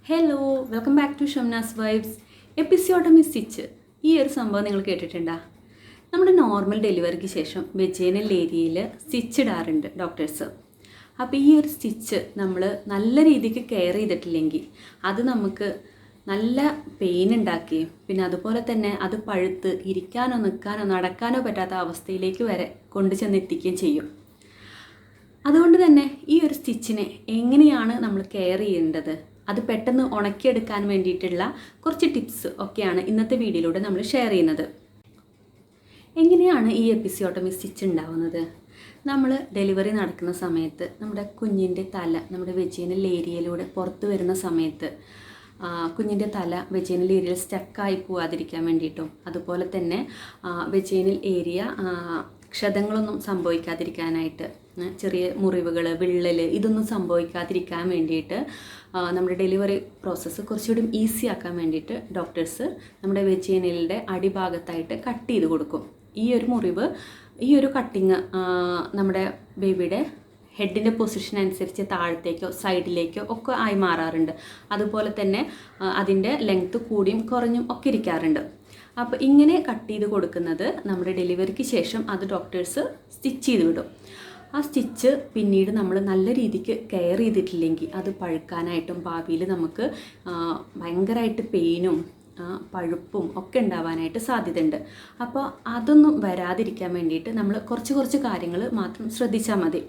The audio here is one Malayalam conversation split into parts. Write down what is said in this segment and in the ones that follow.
Hello, welcome back to Shamnas vibes. Episiotomy stitch ഈ ഒരു സംഭവം നിങ്ങൾ കേട്ടിട്ടുണ്ടോ? നമ്മുടെ നോർമൽ ഡെലിവറിക്ക് ശേഷം വെജൈനൽ ഏരിയയിൽ സ്റ്റിച്ച് ഇടാറുണ്ട് ഡോക്ടേഴ്സ്. അപ്പോൾ ഈ ഒരു സ്റ്റിച്ച് നമ്മൾ നല്ല രീതിക്ക് കെയർ ചെയ്തിട്ടില്ലെങ്കിൽ അത് നമുക്ക് നല്ല പെയിൻ ഉണ്ടാക്കുകയും പിന്നെ അതുപോലെ തന്നെ അത് പഴുത്ത് ഇരിക്കാനോ നിൽക്കാനോ നടക്കാനോ പറ്റാത്ത അവസ്ഥയിലേക്ക് വരെ കൊണ്ടുചെന്നെത്തിക്കുകയും ചെയ്യും. അതുകൊണ്ട് തന്നെ ഈ ഒരു സ്റ്റിച്ചിനെ എങ്ങനെയാണ് നമ്മൾ കെയർ ചെയ്യേണ്ടത്, അത് പെട്ടെന്ന് ഉണക്കിയെടുക്കാൻ വേണ്ടിയിട്ടുള്ള കുറച്ച് ടിപ്സ് ഒക്കെയാണ് ഇന്നത്തെ വീഡിയോയിലൂടെ നമ്മൾ ഷെയർ ചെയ്യുന്നത്. എങ്ങനെയാണ് ഈ എപ്പിസിയോട്ടമി സ്റ്റിച്ച് ഉണ്ടാവുന്നത്? നമ്മൾ ഡെലിവറി നടക്കുന്ന സമയത്ത് നമ്മുടെ കുഞ്ഞിൻ്റെ തല നമ്മുടെ വെജൈനൽ ഏരിയയിലൂടെ പുറത്ത് വരുന്ന സമയത്ത് കുഞ്ഞിൻ്റെ തല വെജൈനൽ ഏരിയയിൽ സ്റ്റക്കായി പോവാതിരിക്കാൻ വേണ്ടിയിട്ടും അതുപോലെ തന്നെ വെജൈനൽ ഏരിയ ക്ഷതങ്ങളൊന്നും സംഭവിക്കാതിരിക്കാനായിട്ട്, ചെറിയ മുറിവുകൾ, വിള്ളൽ ഇതൊന്നും സംഭവിക്കാതിരിക്കാൻ വേണ്ടിയിട്ട് നമ്മുടെ ഡെലിവറി പ്രോസസ്സ് കുറച്ചുകൂടി ഈസി ആക്കാൻ വേണ്ടിയിട്ട് ഡോക്ടേഴ്സ് നമ്മുടെ വെജൈനലിൻ്റെ അടിഭാഗത്തായിട്ട് കട്ട് ചെയ്ത് കൊടുക്കും. ഈ ഒരു മുറിവ്, ഈ ഒരു കട്ടിങ് നമ്മുടെ ബേബിയുടെ ഹെഡിൻ്റെ പൊസിഷൻ അനുസരിച്ച് താഴത്തേക്കോ സൈഡിലേക്കോ ഒക്കെ ആയി മാറാറുണ്ട്. അതുപോലെ തന്നെ അതിൻ്റെ ലെങ്ത്ത് കൂടിയും കുറഞ്ഞും ഒക്കെ ഇരിക്കാറുണ്ട്. അപ്പോൾ ഇങ്ങനെ കട്ട് ചെയ്ത് കൊടുക്കുന്നത് നമ്മുടെ ഡെലിവറിക്ക് ശേഷം അത് ഡോക്ടേഴ്സ് സ്റ്റിച്ച് ചെയ്ത് വിടും. ആ സ്റ്റിച്ച് പിന്നീട് നമ്മൾ നല്ല രീതിക്ക് കെയർ ചെയ്തിട്ടില്ലെങ്കിൽ അത് പഴുക്കാനായിട്ടും ഭാവിയിൽ നമുക്ക് ഭയങ്കരമായിട്ട് പെയിനും പഴുപ്പും ഒക്കെ ഉണ്ടാവാനായിട്ട് സാധ്യതയുണ്ട്. അപ്പോൾ അതൊന്നും വരാതിരിക്കാൻ വേണ്ടിയിട്ട് നമ്മൾ കുറച്ച് കാര്യങ്ങൾ മാത്രം ശ്രദ്ധിച്ചാൽ മതി.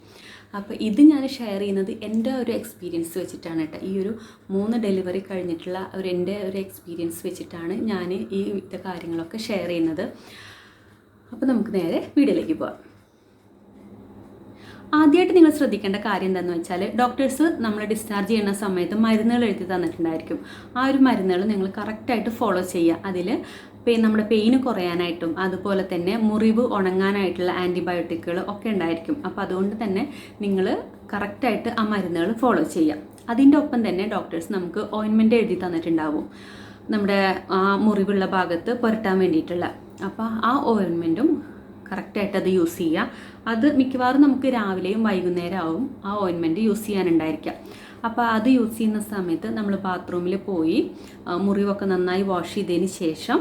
അപ്പോൾ ഇത് ഞാൻ ഷെയർ ചെയ്യുന്നത് എൻ്റെ ഒരു എക്സ്പീരിയൻസ് വെച്ചിട്ടാണ് കേട്ടോ. ഈ ഒരു 3 ഡെലിവറി കഴിഞ്ഞിട്ടുള്ള എൻ്റെ ഒരു എക്സ്പീരിയൻസ് വെച്ചിട്ടാണ് ഞാൻ ഈ കാര്യങ്ങളൊക്കെ ഷെയർ ചെയ്യുന്നത്. അപ്പോൾ നമുക്ക് നേരെ വീഡിയോയിലേക്ക് പോകാം. ആദ്യമായിട്ട് നിങ്ങൾ ശ്രദ്ധിക്കേണ്ട കാര്യം എന്താണെന്ന് വെച്ചാൽ, ഡോക്ടേഴ്സ് നമ്മൾ ഡിസ്ചാർജ് ചെയ്യുന്ന സമയത്ത് മരുന്നുകൾ എഴുതി തന്നിട്ടുണ്ടായിരിക്കും. ആ ഒരു മരുന്നുകൾ നിങ്ങൾ കറക്റ്റായിട്ട് ഫോളോ ചെയ്യുക. അതിൽ നമ്മുടെ പെയിന് കുറയാനായിട്ടും അതുപോലെ തന്നെ മുറിവ് ഉണങ്ങാനായിട്ടുള്ള ആൻറ്റിബയോട്ടിക്കുകൾ ഒക്കെ ഉണ്ടായിരിക്കും. അപ്പോൾ അതുകൊണ്ട് തന്നെ നിങ്ങൾ കറക്റ്റായിട്ട് ആ മരുന്നുകൾ ഫോളോ ചെയ്യുക. അതിൻ്റെ ഒപ്പം തന്നെ ഡോക്ടേഴ്സ് നമുക്ക് ഓയിൻമെൻറ്റ് എഴുതി തന്നിട്ടുണ്ടാവും നമ്മുടെ ആ മുറിവുള്ള ഭാഗത്ത് പുരട്ടാൻ വേണ്ടിയിട്ടുള്ള. അപ്പോൾ ആ ഓയിൻമെൻറ്റും കറക്റ്റായിട്ട് അത് യൂസ് ചെയ്യുക. അത് മിക്കവാറും നമുക്ക് രാവിലെയും വൈകുന്നേരം ആവും ആ ഓയിൻമെൻറ്റ് യൂസ് ചെയ്യാനുണ്ടായിരിക്കുക. അപ്പോൾ അത് യൂസ് ചെയ്യുന്ന സമയത്ത് നമ്മൾ ബാത്റൂമിൽ പോയി മുറിവൊക്കെ നന്നായി വാഷ് ചെയ്തതിന് ശേഷം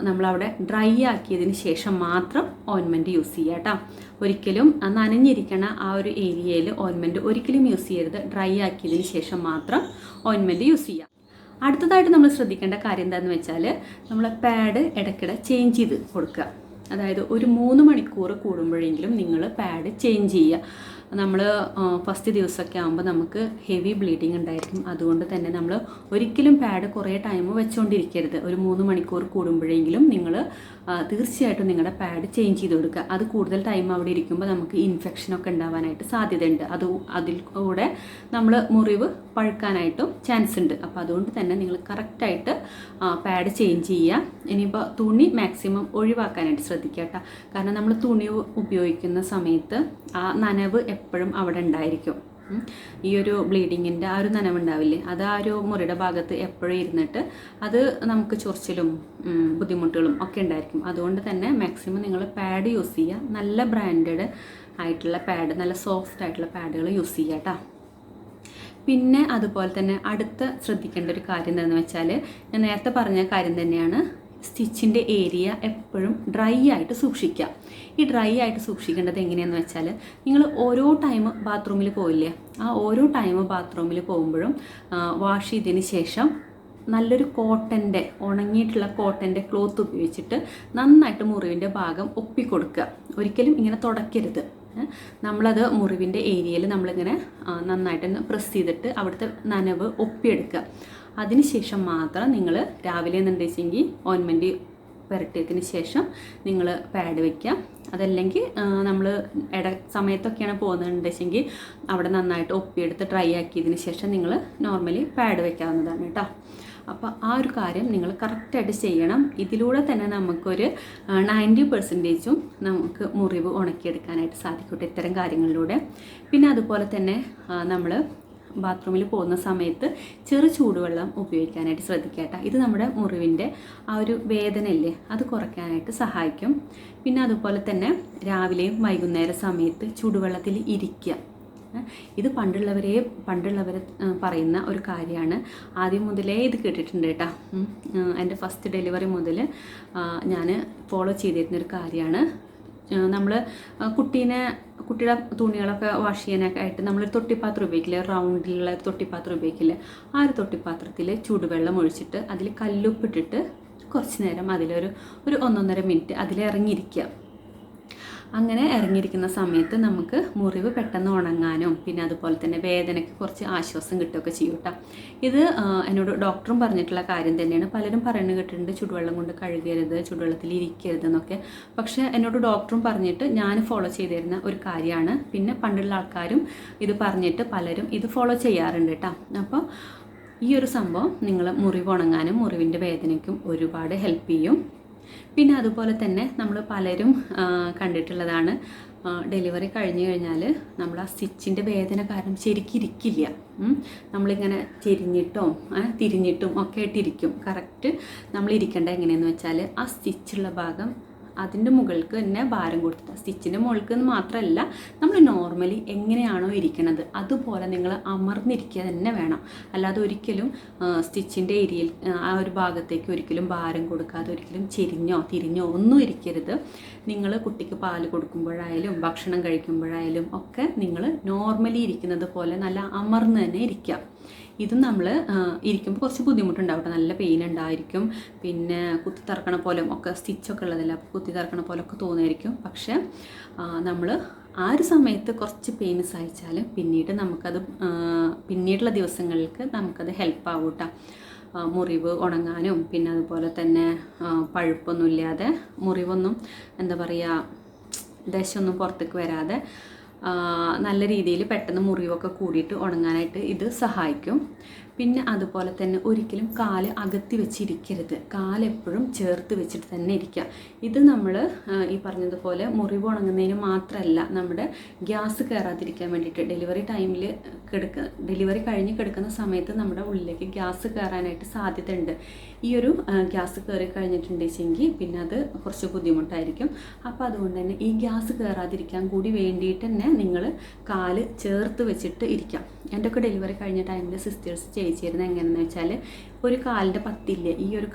നമ്മളവിടെ ഡ്രൈ ആക്കിയതിന് ശേഷം മാത്രം ഓയിൻമെൻറ്റ് യൂസ് ചെയ്യുക കേട്ടോ. ഒരിക്കലും നനഞ്ഞിരിക്കണ ആ ഒരു ഏരിയയിൽ ഓയിൻമെൻറ്റ് ഒരിക്കലും യൂസ് ചെയ്യരുത്. ഡ്രൈ ആക്കിയതിന് ശേഷം മാത്രം ഓയിൻമെൻറ്റ് യൂസ് ചെയ്യുക. അടുത്തതായിട്ട് നമ്മൾ ശ്രദ്ധിക്കേണ്ട കാര്യം എന്താണെന്ന് വെച്ചാൽ, നമ്മൾ പാഡ് ഇടയ്ക്കിടെ ചേഞ്ച് ചെയ്ത് കൊടുക്കുക. അതായത് ഒരു 3 മണിക്കൂർ കൂടുമ്പോഴെങ്കിലും നിങ്ങൾ പാഡ് ചേഞ്ച് ചെയ്യുക. നമ്മൾ ഫസ്റ്റ് ദിവസമൊക്കെ ആകുമ്പോൾ നമുക്ക് ഹെവി ബ്ലീഡിങ് ഉണ്ടായിരിക്കും. അതുകൊണ്ട് തന്നെ നമ്മൾ ഒരിക്കലും പാഡ് കുറേ ടൈം വെച്ചുകൊണ്ടിരിക്കരുത്. ഒരു 3 മണിക്കൂർ കൂടുമ്പോഴെങ്കിലും നിങ്ങൾ തീർച്ചയായിട്ടും നിങ്ങളുടെ പാഡ് ചേഞ്ച് ചെയ്ത് കൊടുക്കുക. അത് കൂടുതൽ ടൈം അവിടെ ഇരിക്കുമ്പോൾ നമുക്ക് ഇൻഫെക്ഷനൊക്കെ ഉണ്ടാവാനായിട്ട് സാധ്യതയുണ്ട്. അതിൽ കൂടെ നമ്മൾ മുറിവ് പഴുക്കാനായിട്ടും ചാൻസ് ഉണ്ട്. അപ്പോൾ അതുകൊണ്ട് തന്നെ നിങ്ങൾ കറക്റ്റായിട്ട് പാഡ് ചേഞ്ച് ചെയ്യുക. ഇനിയിപ്പോൾ തുണി മാക്സിമം ഒഴിവാക്കാനായിട്ട് ശ്രദ്ധിക്കുക കേട്ടോ. കാരണം നമ്മൾ തുണി ഉപയോഗിക്കുന്ന സമയത്ത് ആ നനവ് എപ്പോഴും അവിടെ ഉണ്ടായിരിക്കും. ഈ ഒരു ബ്ലീഡിങ്ങിൻ്റെ ആ ഒരു നനവുണ്ടാവില്ലേ, അത് ആ ഒരു മുറിയുടെ ഭാഗത്ത് എപ്പോഴും ഇരുന്നിട്ട് അത് നമുക്ക് ചൊറിച്ചിലും ബുദ്ധിമുട്ടുകളും ഒക്കെ ഉണ്ടായിരിക്കും. അതുകൊണ്ട് തന്നെ മാക്സിമം നിങ്ങൾ പാഡ് യൂസ് ചെയ്യുക. നല്ല ബ്രാൻഡഡ് ആയിട്ടുള്ള പാഡ്, നല്ല സോഫ്റ്റ് ആയിട്ടുള്ള പാഡുകൾ യൂസ് ചെയ്യുക കേട്ടോ. പിന്നെ അതുപോലെ തന്നെ അടുത്ത ശ്രദ്ധിക്കേണ്ട ഒരു കാര്യം എന്താണെന്ന് വെച്ചാൽ, ഞാൻ നേരത്തെ പറഞ്ഞ കാര്യം തന്നെയാണ്, സ്റ്റിച്ചിൻ്റെ ഏരിയ എപ്പോഴും ഡ്രൈ ആയിട്ട് സൂക്ഷിക്കുക. ഈ ഡ്രൈ ആയിട്ട് സൂക്ഷിക്കേണ്ടത് എങ്ങനെയാണെന്ന് വെച്ചാൽ, നിങ്ങൾ ഓരോ ടൈം ബാത്റൂമിൽ പോയില്ലേ, ആ ഓരോ ടൈം ബാത്റൂമിൽ പോകുമ്പോഴും വാഷ് ചെയ്തതിന് ശേഷം നല്ലൊരു കോട്ടൻ്റെ, ഉണങ്ങിയിട്ടുള്ള കോട്ടൻ്റെ ക്ലോത്ത് ഉപയോഗിച്ചിട്ട് നന്നായിട്ട് മുറിവിൻ്റെ ഭാഗം ഒപ്പിക്കൊടുക്കുക. ഒരിക്കലും ഇങ്ങനെ തുടയ്ക്കരുത്. നമ്മളത് മുറിവിൻ്റെ ഏരിയയിൽ നമ്മളിങ്ങനെ നന്നായിട്ട് പ്രസ് ചെയ്തിട്ട് അവിടുത്തെ നനവ് ഒപ്പിയെടുക്കുക. അതിനുശേഷം മാത്രം നിങ്ങൾ രാവിലെ എന്നുണ്ടെങ്കിൽ ഓയിൻമെൻറ്റ് പുരട്ടിയതിന് ശേഷം നിങ്ങൾ പാഡ് വയ്ക്കുക. അതല്ലെങ്കിൽ നമ്മൾ സമയത്തൊക്കെയാണ് പോകുന്നുണ്ടെങ്കിൽ അവിടെ നന്നായിട്ട് ഒപ്പിയെടുത്ത് ഡ്രൈ ആക്കിയതിന് ശേഷം നിങ്ങൾ നോർമലി പാഡ് വയ്ക്കാവുന്നതാണ് കേട്ടോ. അപ്പോൾ ആ ഒരു കാര്യം നിങ്ങൾ കറക്റ്റായിട്ട് ചെയ്യണം. ഇതിലൂടെ തന്നെ നമുക്കൊരു 90% നമുക്ക് മുറിവ് ഉണക്കിയെടുക്കാനായിട്ട് സാധിക്കട്ടെ ഇത്തരം കാര്യങ്ങളിലൂടെ. പിന്നെ അതുപോലെ തന്നെ നമ്മൾ ബാത്റൂമിൽ പോകുന്ന സമയത്ത് ചെറു ചൂടുവെള്ളം ഉപയോഗിക്കാനായിട്ട് ശ്രദ്ധിക്കുക. ഇത് നമ്മുടെ മുറിവിൻ്റെ ആ ഒരു വേദനയില്ലേ അത് കുറയ്ക്കാനായിട്ട് സഹായിക്കും. പിന്നെ അതുപോലെ തന്നെ രാവിലെയും വൈകുന്നേര സമയത്ത് ചൂടുവെള്ളത്തിൽ ഇരിക്കുക. ഇത് പണ്ടുള്ളവർ പറയുന്ന ഒരു കാര്യമാണ്. ആദ്യം മുതലേ ഇത് കേട്ടിട്ടുണ്ട് കേട്ടോ. എൻ്റെ ഫസ്റ്റ് ഡെലിവറി മുതൽ ഞാൻ ഫോളോ ചെയ്തിരുന്നൊരു കാര്യമാണ്. നമ്മൾ കുട്ടിയുടെ തുണികളൊക്കെ വാഷ് ചെയ്യാനൊക്കെ ആയിട്ട് നമ്മൾ തൊട്ടിപ്പാത്രം ഉപയോഗിക്കില്ലേ, റൗണ്ടിലുള്ള തൊട്ടിപ്പാത്രം ഉപയോഗിക്കില്ലേ, ആ ഒരു തൊട്ടിപ്പാത്രത്തിൽ ചൂടുവെള്ളം ഒഴിച്ചിട്ട് അതിൽ കല്ലുപ്പിട്ടിട്ട് കുറച്ച് നേരം അതിലൊരു 1-1.5 മിനിറ്റ് അതിലിറങ്ങിയിരിക്കുക. അങ്ങനെ ഇറങ്ങിയിരിക്കുന്ന സമയത്ത് നമുക്ക് മുറിവ് പെട്ടെന്ന് ഉണങ്ങാനും പിന്നെ അതുപോലെ തന്നെ വേദനയ്ക്ക് കുറച്ച് ആശ്വാസം കിട്ടുകയൊക്കെ ചെയ്യും കേട്ടോ. ഇത് എന്നോട് ഡോക്ടറും പറഞ്ഞിട്ടുള്ള കാര്യം തന്നെയാണ്. പലരും പറയുന്നത് കേട്ടിട്ടുണ്ട് ചുടുവെള്ളം കൊണ്ട് കഴുകരുത്, ചുടുവെള്ളത്തിൽ ഇരിക്കരുത് എന്നൊക്കെ. പക്ഷേ എന്നോട് ഡോക്ടറും പറഞ്ഞിട്ട് ഞാൻ ഫോളോ ചെയ്തിരുന്ന ഒരു കാര്യമാണ്. പിന്നെ പണ്ടുള്ള ആൾക്കാരും ഇത് പറഞ്ഞിട്ട് പലരും ഇത് ഫോളോ ചെയ്യാറുണ്ട് കേട്ടോ. അപ്പോൾ ഈ ഒരു സംഭവം നിങ്ങൾ മുറിവ് ഉണങ്ങാനും മുറിവിൻ്റെ വേദനയ്ക്കും ഒരുപാട് ഹെൽപ്പ് ചെയ്യും. പിന്നെ അതുപോലെ തന്നെ നമ്മൾ പലരും കണ്ടിട്ടുള്ളതാണ്, ഡെലിവറി കഴിഞ്ഞ് കഴിഞ്ഞാൽ നമ്മൾ ആ സ്റ്റിച്ചിൻ്റെ വേദന കാരണം ശരിക്കും ഇരിക്കില്ല. നമ്മളിങ്ങനെ തിരിഞ്ഞിട്ടും ഒക്കെ ആയിട്ടിരിക്കും. കറക്റ്റ് നമ്മൾ ഇരിക്കേണ്ട എങ്ങനെയെന്ന് വെച്ചാൽ ആ സ്റ്റിച്ചുള്ള ഭാഗം അതിൻ്റെ മുകൾക്ക് തന്നെ ഭാരം കൊടുത്തിട്ട്, സ്റ്റിച്ചിൻ്റെ മുകൾക്ക് മാത്രമല്ല നമ്മൾ നോർമലി എങ്ങനെയാണോ ഇരിക്കുന്നത് അതുപോലെ നിങ്ങൾ അമർന്നിരിക്കുക തന്നെ വേണം. അല്ലാതെ ഒരിക്കലും സ്റ്റിച്ചിൻ്റെ ഏരിയയിൽ ആ ഒരു ഭാഗത്തേക്ക് ഒരിക്കലും ഭാരം കൊടുക്കാതെ ഒരിക്കലും തിരിഞ്ഞോ ഒന്നും ഇരിക്കരുത്. നിങ്ങൾ കുട്ടിക്ക് പാല് കൊടുക്കുമ്പോഴായാലും ഭക്ഷണം കഴിക്കുമ്പോഴായാലും ഒക്കെ നിങ്ങൾ നോർമലി ഇരിക്കുന്നത് പോലെ നല്ല അമർന്ന് തന്നെ ഇരിക്കുക. ഇതും നമ്മൾ ഇരിക്കുമ്പോൾ കുറച്ച് ബുദ്ധിമുട്ടുണ്ടാവും, നല്ല പെയിൻ ഉണ്ടായിരിക്കും. പിന്നെ കുത്തി തറക്കണ പോലെ ഒക്കെ സ്റ്റിച്ചൊക്കെ ഉള്ളതല്ല, അപ്പോൾ കുത്തി തറക്കണ പോലെ ഒക്കെ തോന്നുമായിരിക്കും. പക്ഷേ നമ്മൾ ആ ഒരു സമയത്ത് കുറച്ച് പെയിൻ സഹിച്ചാൽ പിന്നീടുള്ള ദിവസങ്ങൾക്ക് നമുക്കത് ഹെൽപ്പാവും കേട്ടോ. മുറിവ് ഉണങ്ങാനും പിന്നെ അതുപോലെ തന്നെ പഴുപ്പൊന്നുമില്ലാതെ മുറിവൊന്നും ദശയൊന്നും പുറത്തേക്ക് വരാതെ നല്ല രീതിയിൽ പെട്ടെന്ന് മുറിവൊക്കെ കൂടിയിട്ട് ഉണങ്ങാനായിട്ട് ഇത് സഹായിക്കും. പിന്നെ അതുപോലെ തന്നെ ഒരിക്കലും കാല് അകത്തി വെച്ചിരിക്കരുത്, കാലെപ്പോഴും ചേർത്ത് വെച്ചിട്ട് തന്നെ ഇരിക്കുക. ഇത് നമ്മൾ ഈ പറഞ്ഞതുപോലെ മുറിവ് ഉണങ്ങുന്നതിന് മാത്രമല്ല, നമ്മുടെ ഗ്യാസ് കയറാതിരിക്കാൻ വേണ്ടിയിട്ട് ഡെലിവറി കഴിഞ്ഞ് കിടക്കുന്ന സമയത്ത് നമ്മുടെ ഉള്ളിലേക്ക് ഗ്യാസ് കയറാനായിട്ട് സാധ്യതയുണ്ട്. ഈ ഒരു ഗ്യാസ് കയറി കഴിഞ്ഞിട്ടുണ്ടെങ്കിൽ പിന്നെ അത് കുറച്ച് ബുദ്ധിമുട്ടായിരിക്കും. അപ്പോൾ അതുകൊണ്ട് തന്നെ ഈ ഗ്യാസ് കയറാതിരിക്കാൻ കൂടി വേണ്ടിയിട്ട് തന്നെ നിങ്ങൾ കാല് ചേർത്ത് വെച്ചിട്ട് ഇരിക്കാം. എൻ്റെ ഒക്കെ ഡെലിവറി കഴിഞ്ഞ ടൈമിൽ സിസ്റ്റേഴ്സ് ചെയ്തിരുന്നത് എങ്ങനെയാണെന്ന് വെച്ചാൽ ഒരു കാലിൻ്റെ പത്തിയില്ലേ, ഈ ഒരു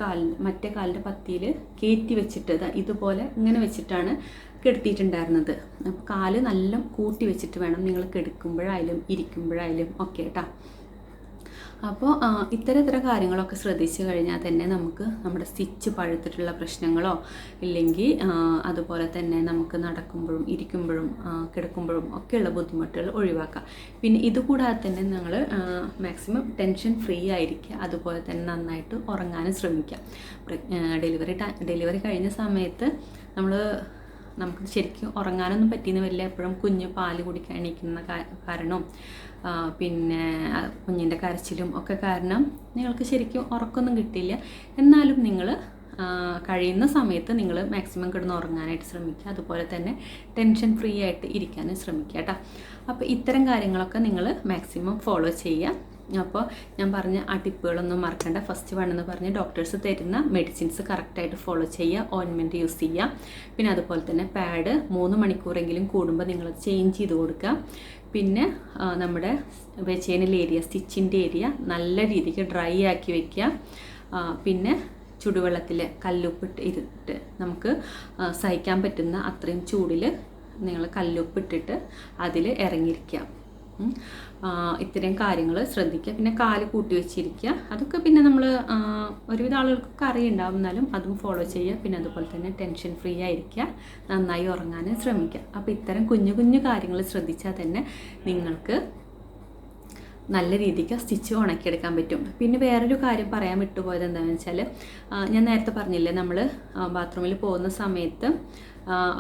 മറ്റേ കാലിൻ്റെ പത്തിയിൽ കയറ്റി വെച്ചിട്ട് ഇതുപോലെ ഇങ്ങനെ വെച്ചിട്ടാണ് കിടത്തിയിട്ടുണ്ടായിരുന്നത്. അപ്പോൾ കാല് നല്ല കൂട്ടി വെച്ചിട്ട് വേണം നിങ്ങൾ കിടക്കുമ്പോഴായാലും ഇരിക്കുമ്പോഴായാലും ഒക്കെ കേട്ടോ. അപ്പോൾ ഇത്തരത്തിലുള്ള കാര്യങ്ങളൊക്കെ ശ്രദ്ധിച്ചു കഴിഞ്ഞാൽ തന്നെ നമുക്ക് നമ്മുടെ സ്റ്റിച്ച് പഴുത്തിട്ടുള്ള പ്രശ്നങ്ങളോ ഇല്ലെങ്കിൽ അതുപോലെ തന്നെ നമുക്ക് നടക്കുമ്പോഴും ഇരിക്കുമ്പോഴും കിടക്കുമ്പോഴും ഒക്കെയുള്ള ബുദ്ധിമുട്ടുകൾ ഒഴിവാക്കാം. പിന്നെ ഇതുകൂടാതെ തന്നെ നിങ്ങൾ മാക്സിമം ടെൻഷൻ ഫ്രീ ആയിരിക്കുക, അതുപോലെ തന്നെ നന്നായിട്ട് ഉറങ്ങാനും ശ്രമിക്കുക. ഡെലിവറി കഴിഞ്ഞ സമയത്ത് നമുക്ക് ശരിക്കും ഉറങ്ങാനൊന്നും പറ്റിയെന്ന് വരില്ല. എപ്പോഴും കുഞ്ഞ് പാല് കുടിക്കാൻ എണീക്കുന്ന കാരണവും പിന്നെ കുഞ്ഞിൻ്റെ കരച്ചിലും ഒക്കെ കാരണം നിങ്ങൾക്ക് ശരിക്കും ഉറക്കമൊന്നും കിട്ടില്ല. എന്നാലും നിങ്ങൾ കഴിയുന്ന സമയത്ത് നിങ്ങൾ മാക്സിമം കിടന്ന് ഉറങ്ങാനായിട്ട് ശ്രമിക്കുക, അതുപോലെ തന്നെ ടെൻഷൻ ഫ്രീ ആയിട്ട് ഇരിക്കാനും ശ്രമിക്കുക കേട്ടോ. അപ്പോൾ ഇത്തരം കാര്യങ്ങളൊക്കെ നിങ്ങൾ മാക്സിമം ഫോളോ ചെയ്യുക. അപ്പോൾ ഞാൻ പറഞ്ഞ ആ ടിപ്പുകളൊന്നും മറക്കണ്ട. ഫസ്റ്റ് എന്ന് പറഞ്ഞ് ഡോക്ടേഴ്സ് തരുന്ന മെഡിസിൻസ് കറക്റ്റായിട്ട് ഫോളോ ചെയ്യുക, ഓയിൻമെൻറ്റ് യൂസ് ചെയ്യുക. പിന്നെ അതുപോലെ തന്നെ പാഡ് 3 മണിക്കൂറെങ്കിലും കൂടുമ്പോൾ നിങ്ങൾ ചേഞ്ച് ചെയ്ത് കൊടുക്കുക. പിന്നെ നമ്മുടെ വെച്ചേനൽ ഏരിയ, സ്റ്റിച്ചിൻ്റെ ഏരിയ നല്ല രീതിക്ക് ഡ്രൈ ആക്കി വയ്ക്കുക. പിന്നെ ചുടുവെള്ളത്തിൽ കല്ലുപ്പിട്ട് നമുക്ക് സഹിക്കാൻ പറ്റുന്ന അത്രയും ചൂടിൽ നിങ്ങൾ കല്ലുപ്പിട്ടിട്ട് അതിൽ ഇറങ്ങിയിരിക്കുക. ഇത്രയും കാര്യങ്ങൾ ശ്രദ്ധിക്കുക. പിന്നെ കാല് കൂട്ടി വെച്ചിരിക്കുക, അതൊക്കെ പിന്നെ നമ്മൾ ഒരുവിധ ആളുകൾക്കൊക്കെ അറിയുണ്ടാവും, എന്നാലും അതും ഫോളോ ചെയ്യുക. പിന്നെ അതുപോലെ തന്നെ ടെൻഷൻ ഫ്രീ ആയിരിക്കുക, നന്നായി ഉറങ്ങാൻ ശ്രമിക്കുക. അപ്പോൾ ഇത്തരം കുഞ്ഞു കുഞ്ഞു കാര്യങ്ങൾ ശ്രദ്ധിച്ചാൽ തന്നെ നിങ്ങൾക്ക് നല്ല രീതിക്ക് സ്റ്റിച്ച് ഉണക്കിയെടുക്കാൻ പറ്റും. പിന്നെ വേറൊരു കാര്യം പറയാൻ വിട്ടുപോയത് എന്താണെന്ന് വെച്ചാൽ, ഞാൻ നേരത്തെ പറഞ്ഞില്ലേ നമ്മൾ ബാത്റൂമിൽ പോകുന്ന സമയത്ത്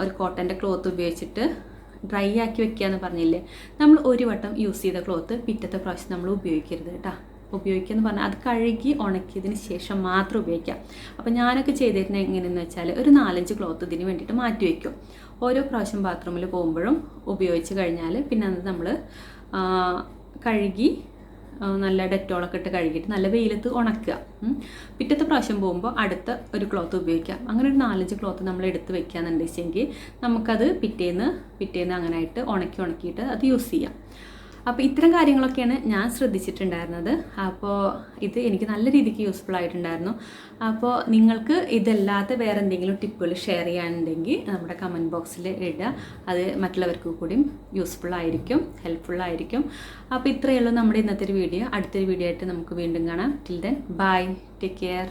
ഒരു കോട്ടൻ്റെ ക്ലോത്ത് ഉപയോഗിച്ചിട്ട് ഡ്രൈ ആക്കി വെക്കുക എന്ന് പറഞ്ഞില്ലേ. നമ്മൾ ഒരു വട്ടം യൂസ് ചെയ്ത ക്ലോത്ത് പിറ്റത്തെ പ്രാവശ്യം നമ്മൾ ഉപയോഗിക്കരുത് കേട്ടോ. ഉപയോഗിക്കുക എന്ന് പറഞ്ഞാൽ അത് കഴുകി ഉണക്കിയതിന് ശേഷം മാത്രം ഉപയോഗിക്കാം. അപ്പോൾ ഞാനൊക്കെ ചെയ്തിരുന്നത് എങ്ങനെയെന്ന് വെച്ചാൽ ഒരു 4-5 ക്ലോത്ത് ഇതിന് വേണ്ടിയിട്ട് മാറ്റി വയ്ക്കും. ഓരോ പ്രാവശ്യം ബാത്റൂമിൽ പോകുമ്പോഴും ഉപയോഗിച്ച് കഴിഞ്ഞാൽ പിന്നെ അത് നമ്മൾ കഴുകി നല്ല ഡെറ്റോളൊക്കെ ഇട്ട് കഴുകിയിട്ട് നല്ല വെയിലത്ത് ഉണക്കുക. പിറ്റത്തെ പ്രാവശ്യം പോകുമ്പോൾ അടുത്ത ഒരു ക്ലോത്ത് ഉപയോഗിക്കാം. അങ്ങനെ ഒരു 4-5 ക്ലോത്ത് നമ്മൾ എടുത്ത് വെക്കുകയെന്നുണ്ടെങ്കിൽ നമുക്കത് പിറ്റേന്ന് അങ്ങനായിട്ട് ഉണക്കിയിട്ട് അത് യൂസ് ചെയ്യാം. അപ്പോൾ ഇത്തരം കാര്യങ്ങളൊക്കെയാണ് ഞാൻ ശ്രദ്ധിച്ചിട്ടുണ്ടായിരുന്നത്. അപ്പോൾ ഇത് എനിക്ക് നല്ല രീതിക്ക് യൂസ്ഫുൾ ആയിട്ടുണ്ടായിരുന്നു. അപ്പോൾ നിങ്ങൾക്ക് ഇതല്ലാത്ത വേറെ എന്തെങ്കിലും ടിപ്പുകൾ ഷെയർ ചെയ്യാനുണ്ടെങ്കിൽ നമ്മുടെ കമൻറ്റ് ബോക്സിൽ ഇടുക. അത് മറ്റുള്ളവർക്ക് കൂടിയും യൂസ്ഫുൾ ആയിരിക്കും, ഹെൽപ്ഫുൾ ആയിരിക്കും. അപ്പോൾ ഇത്രയേ ഉള്ളൂ നമ്മുടെ ഇന്നത്തെ ഒരു വീഡിയോ. അടുത്തൊരു വീഡിയോ ആയിട്ട് നമുക്ക് വീണ്ടും കാണാം. Till then bye, take care.